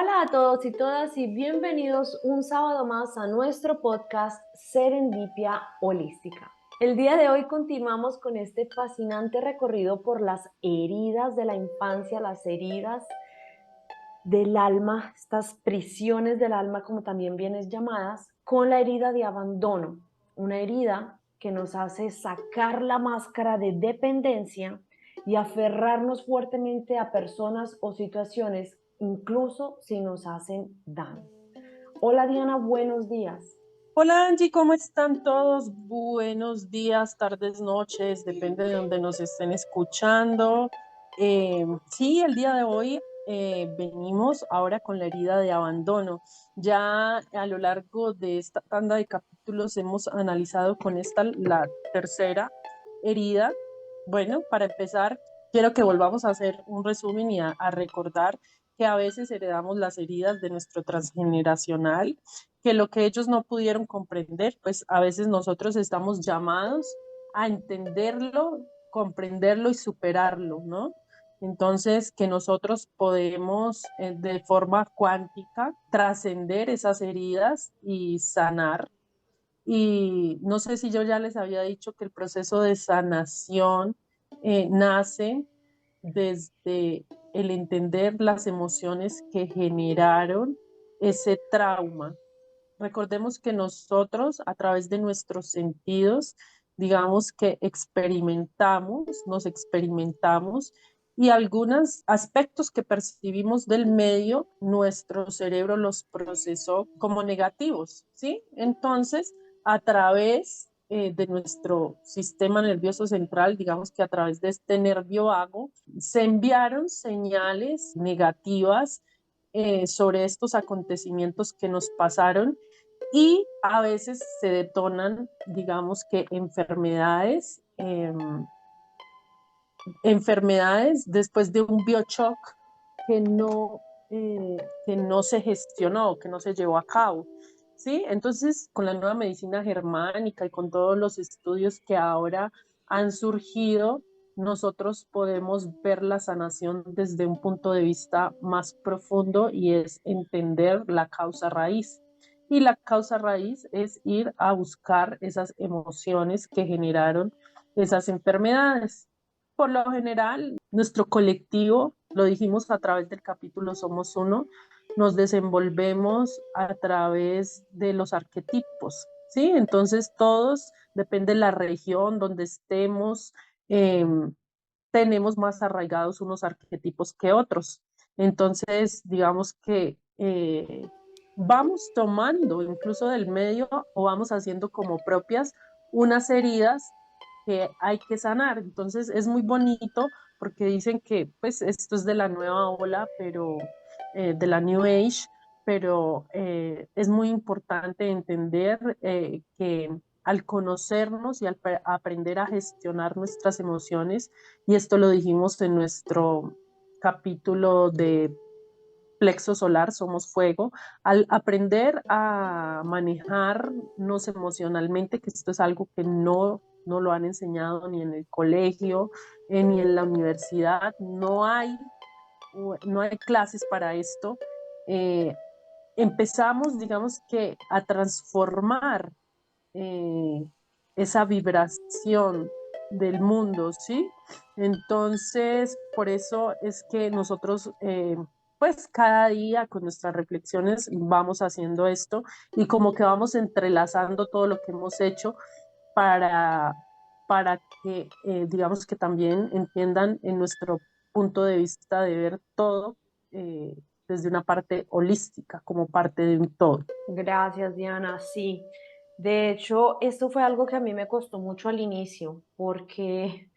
Hola a todos y todas y bienvenidos un sábado más a nuestro podcast Serendipia Holística. El día de hoy continuamos con este fascinante recorrido por las heridas de la infancia, las heridas del alma, estas prisiones del alma como también vienes llamadas, con la herida de abandono, una herida que nos hace sacar la máscara de dependencia y aferrarnos fuertemente a personas o situaciones, incluso si nos hacen daño. Hola Diana, buenos días. Hola Angie, ¿cómo están todos? Buenos días, tardes, noches, depende de donde nos estén escuchando. Sí, el día de hoy venimos ahora con la herida de abandono. Ya a lo largo de esta tanda de capítulos hemos analizado con esta la tercera herida. Bueno, para empezar, quiero que volvamos a hacer un resumen y a recordar que a veces heredamos las heridas de nuestro transgeneracional, que lo que ellos no pudieron comprender, pues a veces nosotros estamos llamados a entenderlo, comprenderlo y superarlo, ¿no? Entonces, que nosotros podemos de forma cuántica trascender esas heridas y sanar. Y no sé si yo ya les había dicho que el proceso de sanación nace desde el entender las emociones que generaron ese trauma. Recordemos que nosotros, a través de nuestros sentidos, digamos que nos experimentamos y algunos aspectos que percibimos del medio, nuestro cerebro los procesó como negativos, ¿sí? Entonces, a través de nuestro sistema nervioso central, digamos que a través de este nervio vago, se enviaron señales negativas sobre estos acontecimientos que nos pasaron y a veces se detonan, digamos que enfermedades después de un biochoc que no se gestionó, que no se llevó a cabo. ¿Sí? Entonces, con la nueva medicina germánica y con todos los estudios que ahora han surgido, nosotros podemos ver la sanación desde un punto de vista más profundo y es entender la causa raíz. Y la causa raíz es ir a buscar esas emociones que generaron esas enfermedades. Por lo general, nuestro colectivo, lo dijimos a través del capítulo Somos Uno, nos desenvolvemos a través de los arquetipos, ¿sí? Entonces todos, depende de la región donde estemos, eh, tenemos más arraigados unos arquetipos que otros. Entonces, digamos que vamos tomando incluso del medio o vamos haciendo como propias unas heridas que hay que sanar. Entonces, es muy bonito porque dicen que pues esto es de la nueva ola, pero de la New Age, pero es muy importante entender que al conocernos y al aprender a gestionar nuestras emociones, y esto lo dijimos en nuestro capítulo de plexo solar, somos fuego, al aprender a manejarnos emocionalmente, que esto es algo que no lo han enseñado ni en el colegio, ni en la universidad, no hay clases para esto. Eh, Empezamos, digamos que, a transformar eh, esa vibración del mundo, ¿sí? Entonces, por eso es que nosotros, pues cada día con nuestras reflexiones vamos haciendo esto y como que vamos entrelazando todo lo que hemos hecho para, para que, digamos que también entiendan en nuestro punto de vista de ver todo desde una parte holística, como parte de un todo. Gracias, Diana. Sí, de hecho, esto fue algo que a mí me costó mucho al inicio, porque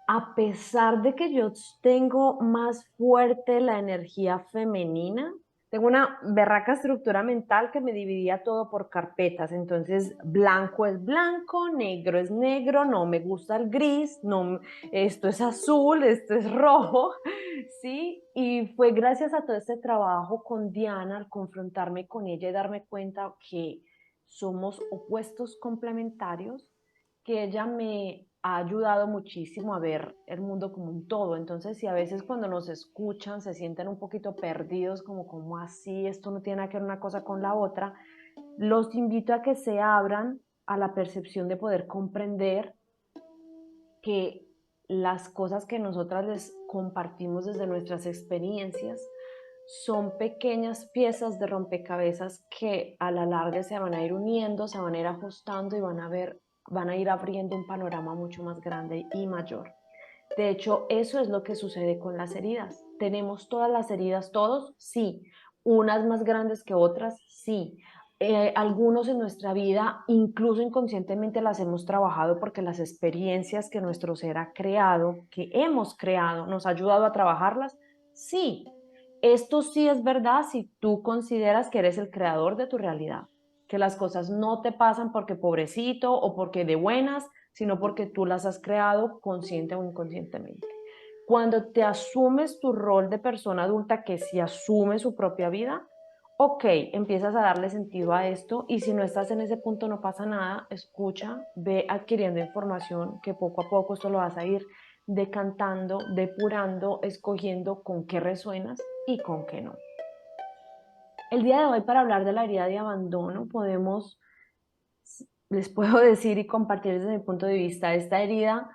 a pesar de que yo tengo más fuerte la energía femenina, tengo una berraca estructura mental que me dividía todo por carpetas. Entonces, blanco es blanco, negro es negro, no me gusta el gris, no, esto es azul, esto es rojo, ¿sí? Y fue gracias a todo este trabajo con Diana, al confrontarme con ella y darme cuenta que somos opuestos complementarios, que ella me ha ayudado muchísimo a ver el mundo como un todo. Entonces, si a veces cuando nos escuchan se sienten un poquito perdidos, como así, esto no tiene que ver una cosa con la otra, los invito a que se abran a la percepción de poder comprender que las cosas que nosotras les compartimos desde nuestras experiencias son pequeñas piezas de rompecabezas que a la larga se van a ir uniendo, se van a ir ajustando y van a ir abriendo un panorama mucho más grande y mayor. De hecho, eso es lo que sucede con las heridas. ¿Tenemos todas las heridas todos? Sí. ¿Unas más grandes que otras? Sí. Algunos en nuestra vida, incluso inconscientemente, las hemos trabajado porque las experiencias que nuestro ser ha creado, que hemos creado, nos ha ayudado a trabajarlas. Sí. Esto sí es verdad si tú consideras que eres el creador de tu realidad, que las cosas no te pasan porque pobrecito o porque de buenas, sino porque tú las has creado consciente o inconscientemente. Cuando te asumes tu rol de persona adulta que sí asume su propia vida, ok, empiezas a darle sentido a esto y si no estás en ese punto no pasa nada, escucha, ve adquiriendo información que poco a poco esto lo vas a ir decantando, depurando, escogiendo con qué resuenas y con qué no. El día de hoy para hablar de la herida de abandono les puedo decir y compartir desde mi punto de vista, esta herida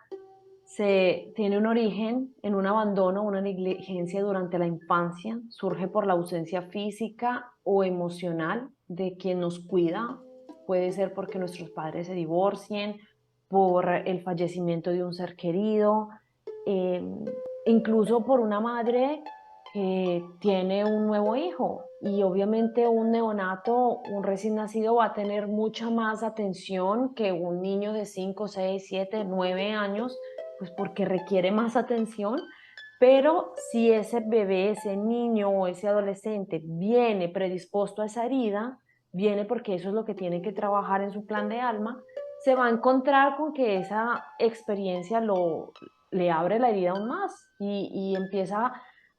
tiene un origen en un abandono, una negligencia durante la infancia, surge por la ausencia física o emocional de quien nos cuida, puede ser porque nuestros padres se divorcien, por el fallecimiento de un ser querido, eh, incluso por una madre que tiene un nuevo hijo y obviamente un neonato, un recién nacido va a tener mucha más atención que un niño de 5, 6, 7, 9 años pues porque requiere más atención, pero si ese bebé, ese niño o ese adolescente viene predispuesto a esa herida, viene porque eso es lo que tiene que trabajar en su plan de alma, se va a encontrar con que esa experiencia le abre la herida aún más y empieza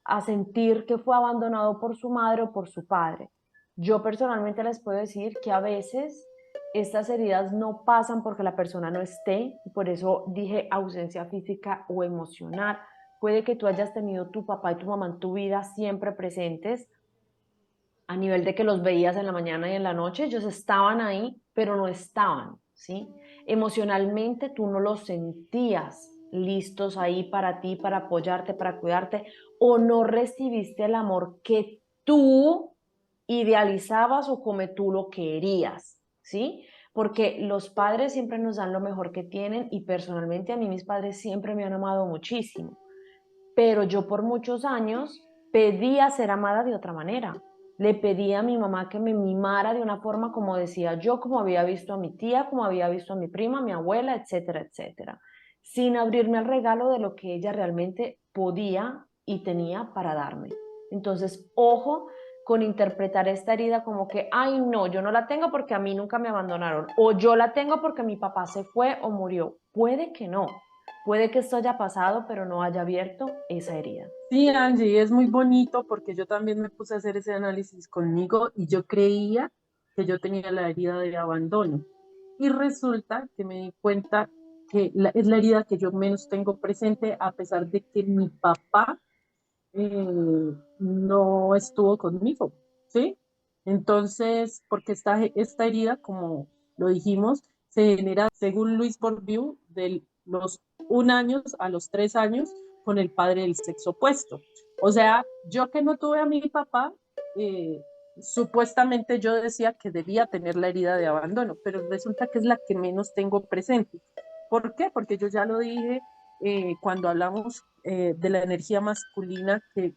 a sentir que fue abandonado por su madre o por su padre. Yo personalmente les puedo decir que a veces estas heridas no pasan porque la persona no esté, y por eso dije ausencia física o emocional. Puede que tú hayas tenido tu papá y tu mamá en tu vida siempre presentes, a nivel de que los veías en la mañana y en la noche, ellos estaban ahí, pero no estaban, ¿sí? Emocionalmente tú no los sentías listos ahí para ti, para apoyarte, para cuidarte, o no recibiste el amor que tú idealizabas o como tú lo querías, ¿sí? Porque los padres siempre nos dan lo mejor que tienen y personalmente a mí mis padres siempre me han amado muchísimo, pero yo por muchos años pedía ser amada de otra manera. Le pedía a mi mamá que me mimara de una forma como decía yo, como había visto a mi tía, como había visto a mi prima, a mi abuela, etcétera, etcétera, sin abrirme al regalo de lo que ella realmente podía y tenía para darme. Entonces, ojo con interpretar esta herida como que, ay, no, yo no la tengo porque a mí nunca me abandonaron, o yo la tengo porque mi papá se fue o murió. Puede que no, puede que esto haya pasado, pero no haya abierto esa herida. Sí, Angie, es muy bonito porque yo también me puse a hacer ese análisis conmigo y yo creía que yo tenía la herida de abandono. Y resulta que me di cuenta que es la herida que yo menos tengo presente a pesar de que mi papá no estuvo conmigo, ¿sí? Entonces, porque esta herida, como lo dijimos, se genera, según Luis Bourdieu, de los 1 año a los 3 años con el padre del sexo opuesto. O sea, yo que no tuve a mi papá, eh, supuestamente yo decía que debía tener la herida de abandono, pero resulta que es la que menos tengo presente. ¿Por qué? Porque yo ya lo dije cuando hablamos de la energía masculina, que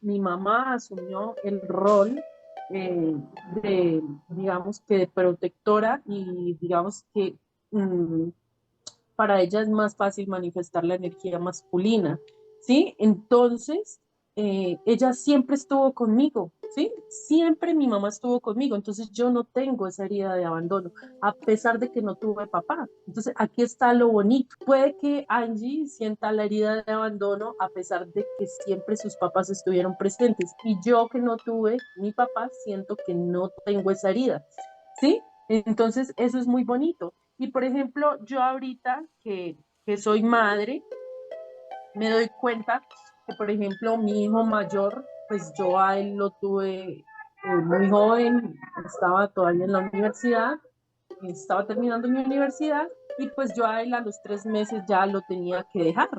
mi mamá asumió el rol eh, de, digamos que de protectora y digamos que mm, para ella es más fácil manifestar la energía masculina, ¿sí? Entonces, ella siempre estuvo conmigo, ¿sí? Siempre mi mamá estuvo conmigo, entonces yo no tengo esa herida de abandono, a pesar de que no tuve papá. Entonces, aquí está lo bonito. Puede que Angie sienta la herida de abandono a pesar de que siempre sus papás estuvieron presentes, y yo que no tuve mi papá, siento que no tengo esa herida, ¿sí? Entonces, eso es muy bonito. Y por ejemplo, yo ahorita que que soy madre, me doy cuenta que, por ejemplo, mi hijo mayor, pues yo a él lo tuve muy joven, estaba todavía en la universidad, estaba terminando mi universidad y pues yo a él a los 3 meses ya lo tenía que dejar,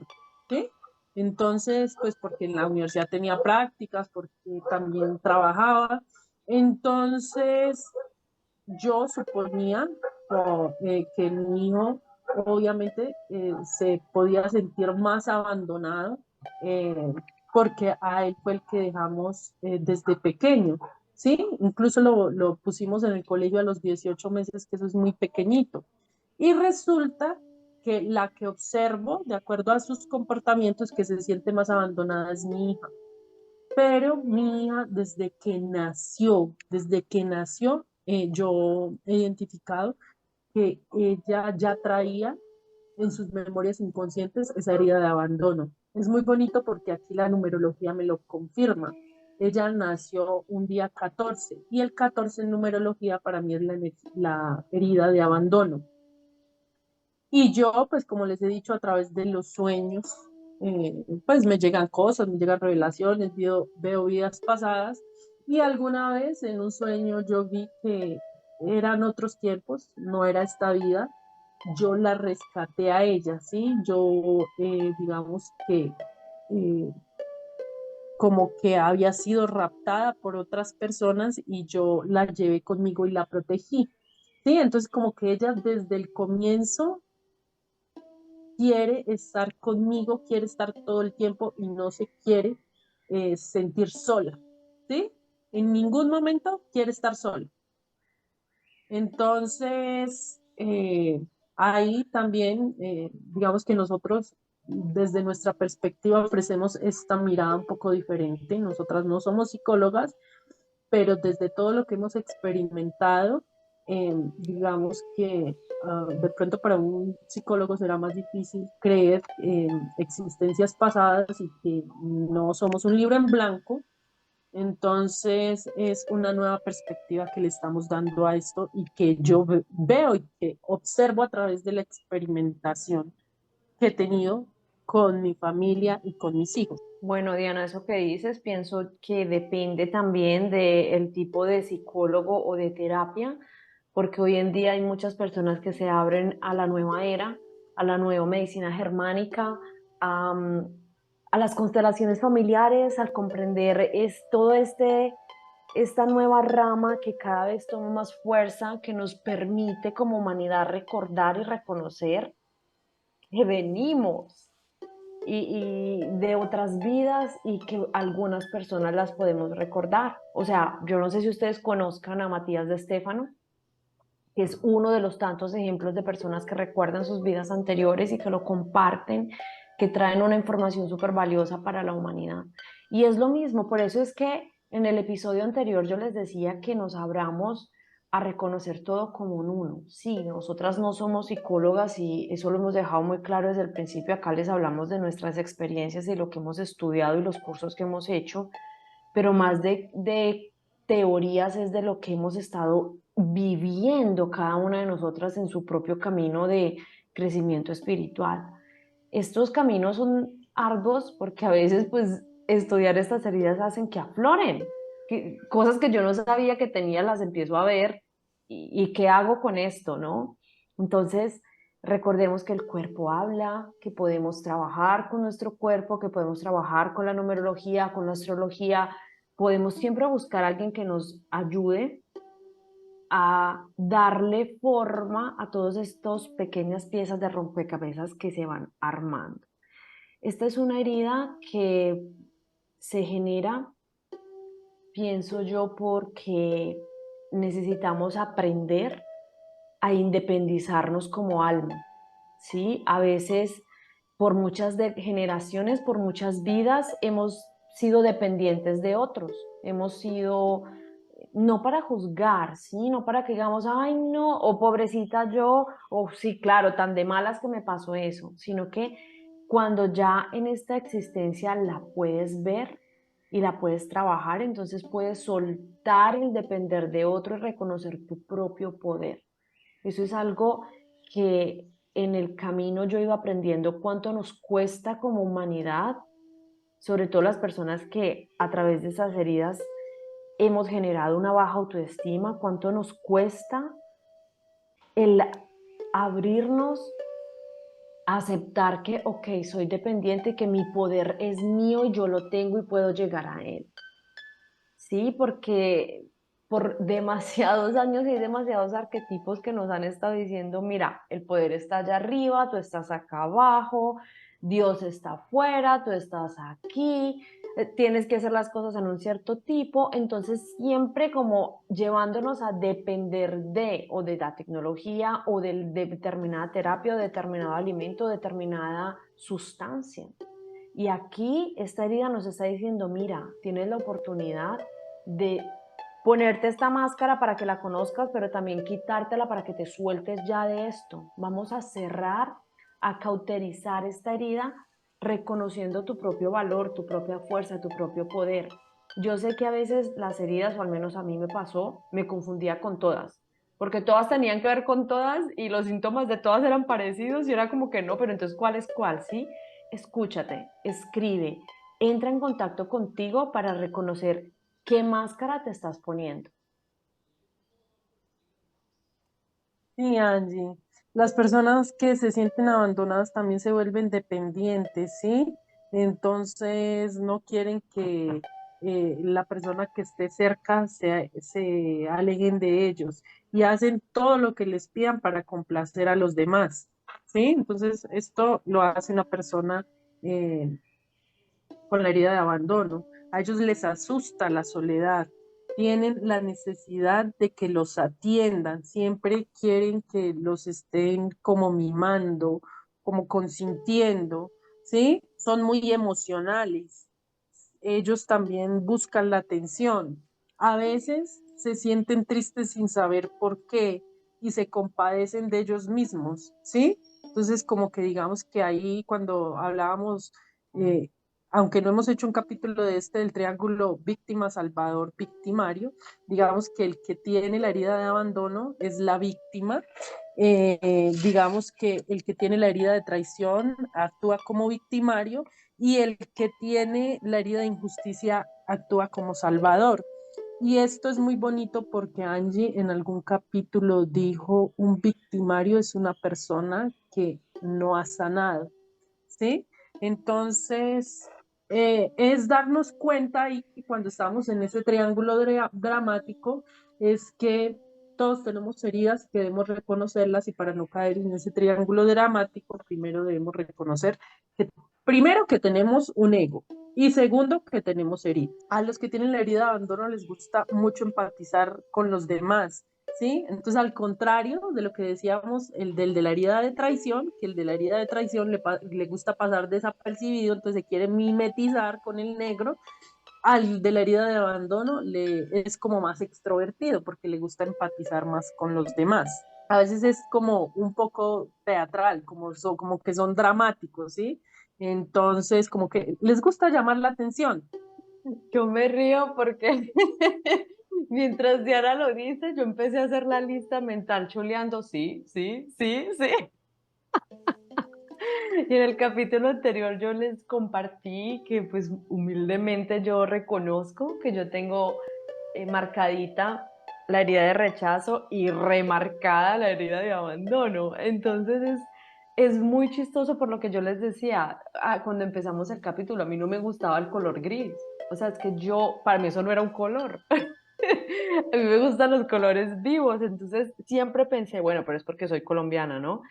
¿sí? Entonces, pues porque en la universidad tenía prácticas, porque también trabajaba. Entonces, yo suponía que mi hijo obviamente se podía sentir más abandonado eh, porque a él fue el que dejamos desde pequeño, ¿sí? Incluso lo pusimos en el colegio a los 18 meses, que eso es muy pequeñito. Y resulta que la que observo, de acuerdo a sus comportamientos, que se siente más abandonada es mi hija. Pero mi hija, desde que nació, yo he identificado que ella ya traía en sus memorias inconscientes esa herida de abandono. Es muy bonito porque aquí la numerología me lo confirma. Ella nació un día 14 y el 14 en numerología para mí es la herida de abandono. Y yo, pues como les he dicho, a través de los sueños, pues me llegan cosas, me llegan revelaciones, veo vidas pasadas y alguna vez en un sueño yo vi que eran otros tiempos, no era esta vida, yo la rescaté a ella, ¿sí? Yo, digamos que eh, como que había sido raptada por otras personas y yo la llevé conmigo y la protegí, ¿sí? Entonces como que ella desde el comienzo quiere estar conmigo, quiere estar todo el tiempo y no se quiere sentir sola, ¿sí? En ningún momento quiere estar sola. Entonces, ahí también, digamos que nosotros, desde nuestra perspectiva, ofrecemos esta mirada un poco diferente. Nosotras no somos psicólogas, pero desde todo lo que hemos experimentado, digamos que de pronto para un psicólogo será más difícil creer en existencias pasadas y que no somos un libro en blanco. Entonces es una nueva perspectiva que le estamos dando a esto y que yo veo y que observo a través de la experimentación que he tenido con mi familia y con mis hijos. Bueno, Diana, eso que dices, pienso que depende también del tipo de psicólogo o de terapia, porque hoy en día hay muchas personas que se abren a la nueva era, a la nueva medicina germánica, a, a las constelaciones familiares, al comprender todo esta nueva rama que cada vez toma más fuerza, que nos permite como humanidad recordar y reconocer que venimos y de otras vidas y que algunas personas las podemos recordar. O sea, yo no sé si ustedes conozcan a Matías de Estéfano, que es uno de los tantos ejemplos de personas que recuerdan sus vidas anteriores y que lo comparten, que traen una información súper valiosa para la humanidad. Y es lo mismo, por eso es que en el episodio anterior yo les decía que nos abramos a reconocer todo como un uno. Sí, nosotras no somos psicólogas y eso lo hemos dejado muy claro desde el principio. Acá les hablamos de nuestras experiencias y lo que hemos estudiado y los cursos que hemos hecho, pero más de teorías es de lo que hemos estado viviendo cada una de nosotras en su propio camino de crecimiento espiritual. Estos caminos son arduos porque a veces pues estudiar estas heridas hacen que afloren, cosas que yo no sabía que tenía las empiezo a ver y qué hago con esto, ¿no? Entonces, recordemos que el cuerpo habla, que podemos trabajar con nuestro cuerpo, que podemos trabajar con la numerología, con la astrología, podemos siempre buscar a alguien que nos ayude a darle forma a todas estas pequeñas piezas de rompecabezas que se van armando. Esta es una herida que se genera, pienso yo, porque necesitamos aprender a independizarnos como alma, ¿sí? A veces, por muchas generaciones, por muchas vidas, hemos sido dependientes de otros, hemos sido, no para juzgar, ¿sí? No para que digamos, ay, no, o pobrecita yo, o sí, claro, tan de malas que me pasó eso, sino que cuando ya en esta existencia la puedes ver y la puedes trabajar, entonces puedes soltar el depender de otro y reconocer tu propio poder. Eso es algo que en el camino yo iba aprendiendo cuánto nos cuesta como humanidad, sobre todo las personas que a través de esas heridas hemos generado una baja autoestima, cuánto nos cuesta el abrirnos a aceptar que, ok, soy dependiente, que mi poder es mío y yo lo tengo y puedo llegar a él. Sí, porque por demasiados años hay demasiados arquetipos que nos han estado diciendo, mira, el poder está allá arriba, tú estás acá abajo, Dios está afuera, tú estás aquí, tienes que hacer las cosas en un cierto tipo, entonces siempre como llevándonos a depender de o de la tecnología o de determinada terapia o determinado alimento o determinada sustancia. Y aquí esta herida nos está diciendo, mira, tienes la oportunidad de ponerte esta máscara para que la conozcas, pero también quitártela para que te sueltes ya de esto. Vamos a cerrar, a cauterizar esta herida, reconociendo tu propio valor, tu propia fuerza, tu propio poder. Yo sé que a veces las heridas, o al menos a mí me pasó, me confundía con todas, porque todas tenían que ver con todas y los síntomas de todas eran parecidos y era como que no, pero entonces ¿cuál es cuál? ¿Sí? Escúchate, escribe, entra en contacto contigo para reconocer qué máscara te estás poniendo. Sí, Angie. Las personas que se sienten abandonadas también se vuelven dependientes, ¿sí? Entonces no quieren que la persona que esté cerca se aleguen de ellos y hacen todo lo que les pidan para complacer a los demás, ¿sí? Entonces esto lo hace una persona eh, con la herida de abandono. A ellos les asusta la soledad, tienen la necesidad de que los atiendan, siempre quieren que los estén como mimando, como consintiendo, ¿sí? Son muy emocionales. Ellos también buscan la atención. A veces se sienten tristes sin saber por qué y se compadecen de ellos mismos, ¿sí? Entonces, como que digamos que ahí cuando hablábamos eh, aunque no hemos hecho un capítulo de este del triángulo víctima, salvador, victimario, digamos que el que tiene la herida de abandono es la víctima, digamos que el que tiene la herida de traición actúa como victimario y el que tiene la herida de injusticia actúa como salvador. Y esto es muy bonito porque Angie en algún capítulo dijo, un victimario es una persona que no ha sanado, ¿sí? Entonces, es darnos cuenta y cuando estamos en ese triángulo dramático, es que todos tenemos heridas que debemos reconocerlas y para no caer en ese triángulo dramático, primero debemos reconocer que, primero, que tenemos un ego y segundo, que tenemos heridas. A los que tienen la herida de abandono les gusta mucho empatizar con los demás, ¿sí? Entonces, al contrario de lo que decíamos, el del de la herida de traición, que el de la herida de traición le gusta pasar desapercibido, entonces se quiere mimetizar con el negro, al de la herida de abandono es como más extrovertido porque le gusta empatizar más con los demás. A veces es como un poco teatral, como que son dramáticos, ¿sí? Entonces, como que les gusta llamar la atención. Yo me río porque mientras Diana lo dice, yo empecé a hacer la lista mental, chuleando, sí, sí, sí, sí. Y en el capítulo anterior yo les compartí que pues humildemente yo reconozco que yo tengo marcadita la herida de rechazo y remarcada la herida de abandono. Entonces es muy chistoso por lo que yo les decía cuando empezamos el capítulo, a mí no me gustaba el color gris. O sea, es que yo, para mí eso no era un color. A mí me gustan los colores vivos, entonces siempre pensé, bueno, pero es porque soy colombiana, ¿no?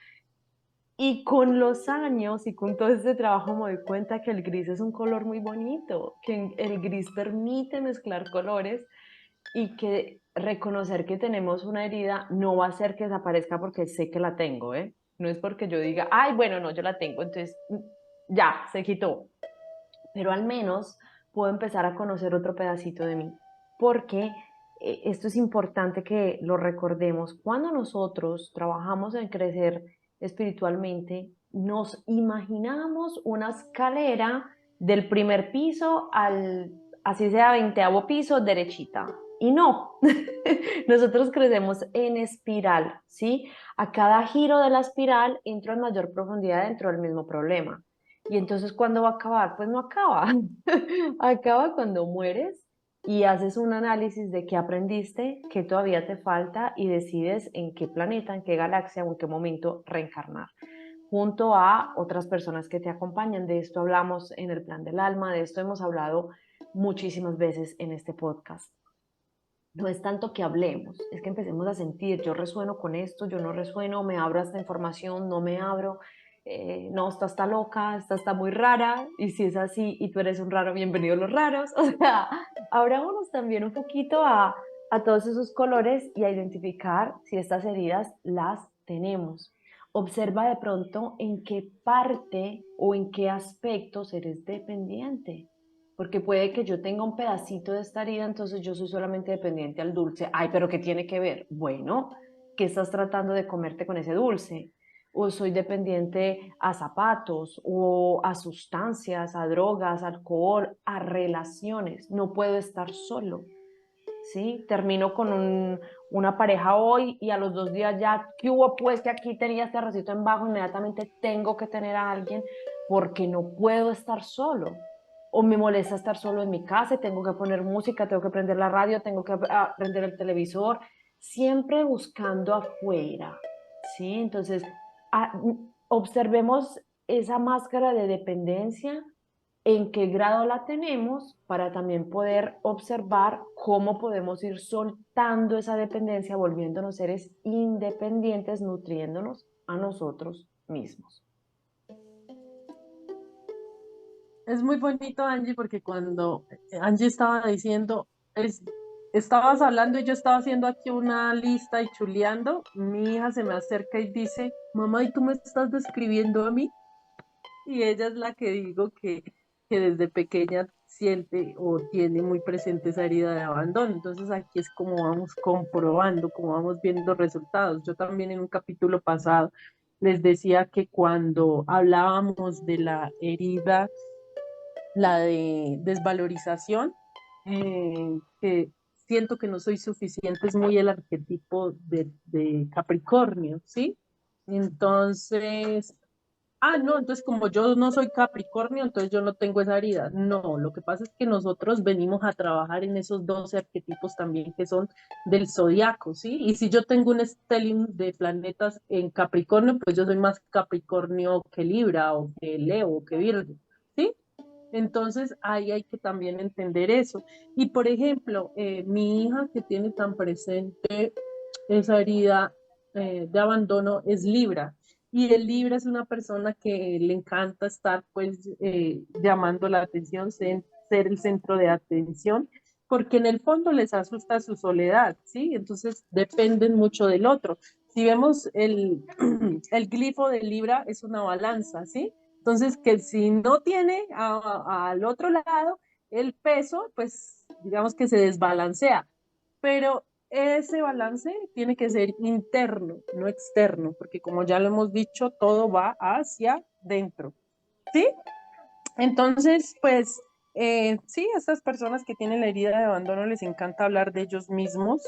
Y con los años y con todo este trabajo me doy cuenta que el gris es un color muy bonito, que el gris permite mezclar colores y que reconocer que tenemos una herida no va a hacer que desaparezca porque sé que la tengo, ¿eh? No es porque yo diga, ay, bueno, no, yo la tengo, entonces ya, se quitó. Pero al menos puedo empezar a conocer otro pedacito de mí, porque esto es importante que lo recordemos. Cuando nosotros trabajamos en crecer espiritualmente, nos imaginamos una escalera del primer piso al, así sea, 20º piso, derechita. Y no, nosotros crecemos en espiral, ¿sí? A cada giro de la espiral entro en mayor profundidad dentro del mismo problema. Y entonces, ¿cuándo va a acabar? Pues no acaba. Acaba cuando mueres y haces un análisis de qué aprendiste, qué todavía te falta y decides en qué planeta, en qué galaxia o en qué momento reencarnar junto a otras personas que te acompañan. De esto hablamos en el plan del alma, de esto hemos hablado muchísimas veces en este podcast. No es tanto que hablemos, es que empecemos a sentir, yo resueno con esto, yo no resueno, me abro a esta información, no me abro, no, esta está loca, esta está muy rara, y si es así y tú eres un raro, bienvenidos los raros. O sea, abrámonos también un poquito a todos esos colores y a identificar si estas heridas las tenemos. Observa de pronto en qué parte o en qué aspectos eres dependiente, porque puede que yo tenga un pedacito de esta herida, entonces yo soy solamente dependiente al dulce. Ay, pero ¿qué tiene que ver? Bueno, ¿qué estás tratando de comerte con ese dulce? O soy dependiente a zapatos o a sustancias, a drogas, alcohol, a relaciones. No puedo estar solo. ¿Sí? Termino con una pareja hoy y a los 2 días ya, ¿qué hubo? Pues que aquí tenía este arrocito en bajo, inmediatamente tengo que tener a alguien porque no puedo estar solo. O me molesta estar solo en mi casa, tengo que poner música, tengo que prender la radio, tengo que prender el televisor, siempre buscando afuera, ¿sí? Entonces, observemos esa máscara de dependencia, en qué grado la tenemos para también poder observar cómo podemos ir soltando esa dependencia, volviéndonos seres independientes, nutriéndonos a nosotros mismos. Es muy bonito, Angie, porque cuando Angie estaba diciendo, estabas hablando y yo estaba haciendo aquí una lista y chuleando, mi hija se me acerca y dice, mamá, ¿y tú me estás describiendo a mí? Y ella es la que digo que desde pequeña siente o tiene muy presente esa herida de abandono. Entonces aquí es como vamos comprobando, como vamos viendo resultados. Yo también en un capítulo pasado les decía que cuando hablábamos de la herida, la de desvalorización, que siento que no soy suficiente, es muy el arquetipo de Capricornio, ¿sí? Entonces, no, entonces como yo no soy Capricornio, entonces yo no tengo esa herida. No, lo que pasa es que nosotros venimos a trabajar en esos 12 arquetipos también que son del zodiaco, ¿sí? Y si yo tengo un stellium de planetas en Capricornio, pues yo soy más Capricornio que Libra o que Leo o que Virgo, ¿sí? Entonces ahí hay que también entender eso. Y por ejemplo, mi hija que tiene tan presente esa herida de abandono es Libra. Y el Libra es una persona que le encanta estar pues llamando la atención, ser el centro de atención, porque en el fondo les asusta su soledad, ¿sí? Entonces dependen mucho del otro. Si vemos el glifo de Libra es una balanza, ¿sí? Entonces, que si no tiene al otro lado el peso, pues digamos que se desbalancea. Pero ese balance tiene que ser interno, no externo, porque como ya lo hemos dicho, todo va hacia dentro, ¿sí? Entonces, pues, sí, a estas personas que tienen la herida de abandono les encanta hablar de ellos mismos,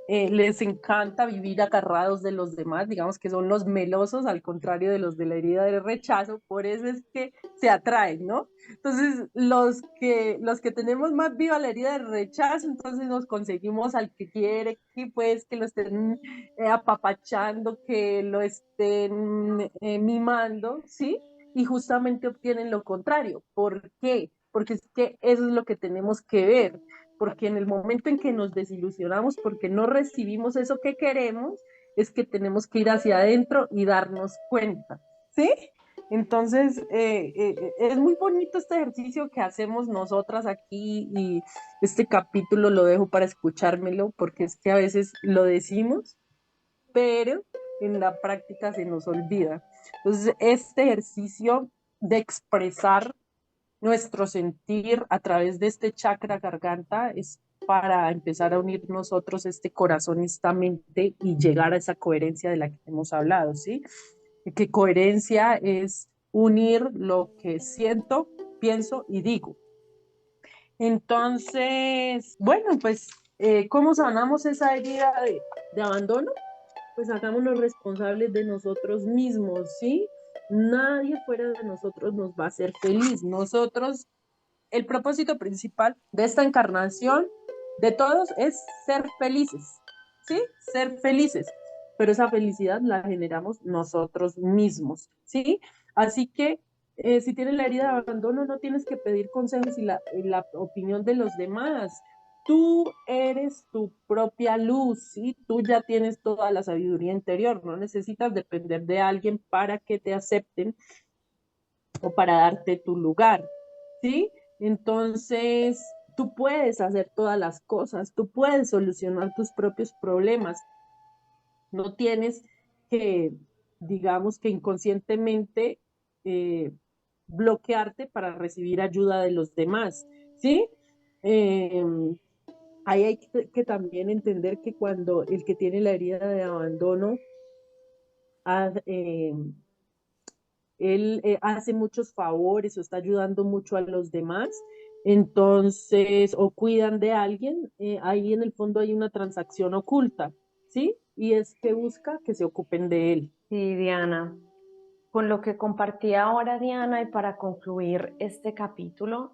les encanta vivir agarrados de los demás, digamos que son los melosos, al contrario de los de la herida del rechazo, por eso es que se atraen, ¿no? Entonces, los que tenemos más viva la herida del rechazo, entonces nos conseguimos al que quiere, que pues que lo estén apapachando, que lo estén mimando, ¿sí? Y justamente obtienen lo contrario. ¿Por qué? Porque es que eso es lo que tenemos que ver, porque en el momento en que nos desilusionamos, porque no recibimos eso que queremos, es que tenemos que ir hacia adentro y darnos cuenta, ¿sí? Entonces, es muy bonito este ejercicio que hacemos nosotras aquí y este capítulo lo dejo para escuchármelo porque es que a veces lo decimos, pero en la práctica se nos olvida. Entonces, este ejercicio de expresar nuestro sentir a través de este chakra garganta es para empezar a unir nosotros este corazón, esta mente y llegar a esa coherencia de la que hemos hablado, ¿sí? Que coherencia es unir lo que siento, pienso y digo. Entonces, bueno, pues ¿Cómo sanamos esa herida de abandono? Pues hagámonos responsables de nosotros mismos, ¿sí? Nadie fuera de nosotros nos va a hacer feliz. Nosotros, el propósito principal de esta encarnación, de todos, es ser felices, ¿sí? Ser felices. Pero esa felicidad la generamos nosotros mismos, ¿sí? Así que si tienes la herida de abandono, no tienes que pedir consejos y la opinión de los demás. Tú eres tu propia luz, ¿sí? Tú ya tienes toda la sabiduría interior, no necesitas depender de alguien para que te acepten o para darte tu lugar, ¿sí? Entonces, tú puedes hacer todas las cosas, tú puedes solucionar tus propios problemas, no tienes que, digamos que inconscientemente, eh, bloquearte para recibir ayuda de los demás, ¿sí? Eh, Ahí hay que también entender que cuando el que tiene la herida de abandono, ha- eh, él hace muchos favores o está ayudando mucho a los demás, entonces, o cuidan de alguien, ahí en el fondo hay una transacción oculta, ¿sí? Y es que busca que se ocupen de él. Sí, Diana. Con lo que compartí ahora, Diana, y para concluir este capítulo,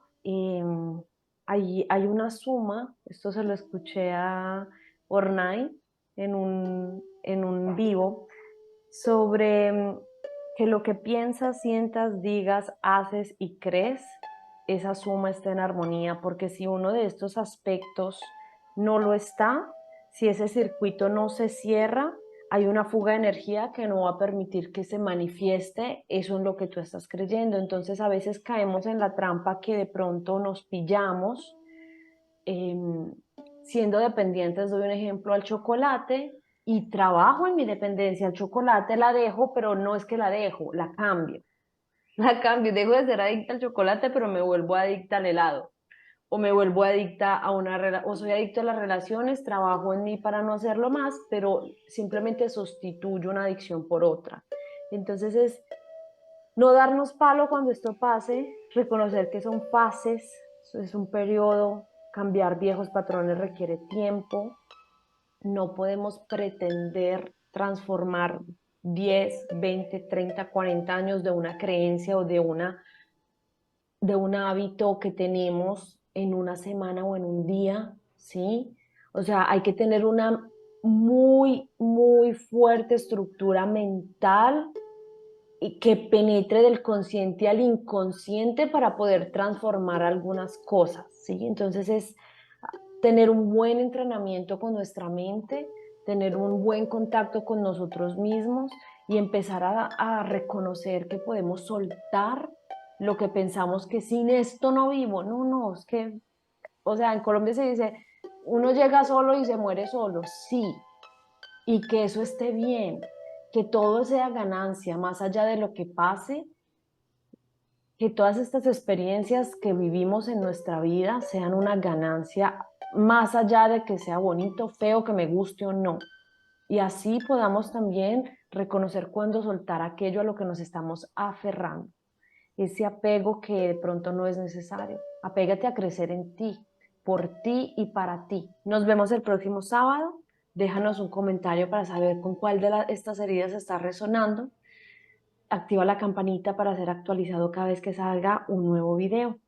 hay una suma, esto se lo escuché a Ornai en un vivo, sobre que lo que piensas, sientas, digas, haces y crees, esa suma está en armonía, porque si uno de estos aspectos no lo está, si ese circuito no se cierra, hay una fuga de energía que no va a permitir que se manifieste eso en lo que tú estás creyendo. Entonces a veces caemos en la trampa que de pronto nos pillamos eh, siendo dependientes, doy un ejemplo, al chocolate y trabajo en mi dependencia al chocolate, la dejo, pero no es que la dejo, la cambio. La cambio, dejo de ser adicta al chocolate, pero me vuelvo adicta al helado. O me vuelvo adicta a o soy adicto a las relaciones, trabajo en mí para no hacerlo más, pero simplemente sustituyo una adicción por otra. Entonces es no darnos palo cuando esto pase, reconocer que son fases, es un periodo, cambiar viejos patrones requiere tiempo, no podemos pretender transformar 10, 20, 30, 40 años de una creencia o de un hábito que tenemos en una semana o en un día, ¿sí? O sea, hay que tener una muy fuerte estructura mental y que penetre del consciente al inconsciente para poder transformar algunas cosas, ¿sí? Entonces es tener un buen entrenamiento con nuestra mente, tener un buen contacto con nosotros mismos y empezar a reconocer que podemos soltar lo que pensamos que sin esto no vivo. No, no, es que, o sea, en Colombia se dice, uno llega solo y se muere solo, sí, y que eso esté bien, que todo sea ganancia, más allá de lo que pase, que todas estas experiencias que vivimos en nuestra vida sean una ganancia, más allá de que sea bonito, feo, que me guste o no. Y así podamos también reconocer cuándo soltar aquello a lo que nos estamos aferrando, ese apego que de pronto no es necesario. Apégate a crecer en ti, por ti y para ti. Nos vemos el próximo sábado. Déjanos un comentario para saber con cuál de estas heridas está resonando. Activa la campanita para ser actualizado cada vez que salga un nuevo video.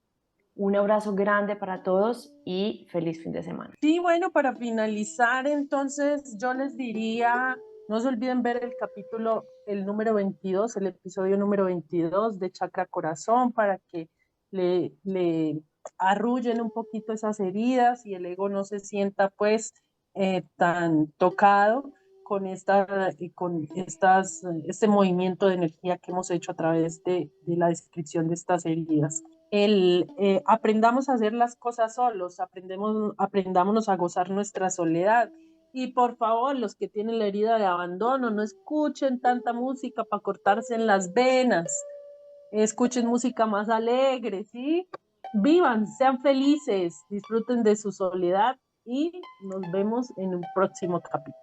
Un abrazo grande para todos y feliz fin de semana. Sí, bueno, para finalizar, entonces yo les diría, no se olviden ver el capítulo, el número 22, el episodio número 22 de Chakra Corazón para que le arrullen un poquito esas heridas y el ego no se sienta pues tan tocado con este movimiento de energía que hemos hecho a través de la descripción de estas heridas. Aprendamos a hacer las cosas solos, aprendámonos a gozar nuestra soledad. Y por favor, los que tienen la herida de abandono, no escuchen tanta música para cortarse en las venas. Escuchen música más alegre, ¿sí? Vivan, sean felices, disfruten de su soledad y nos vemos en un próximo capítulo.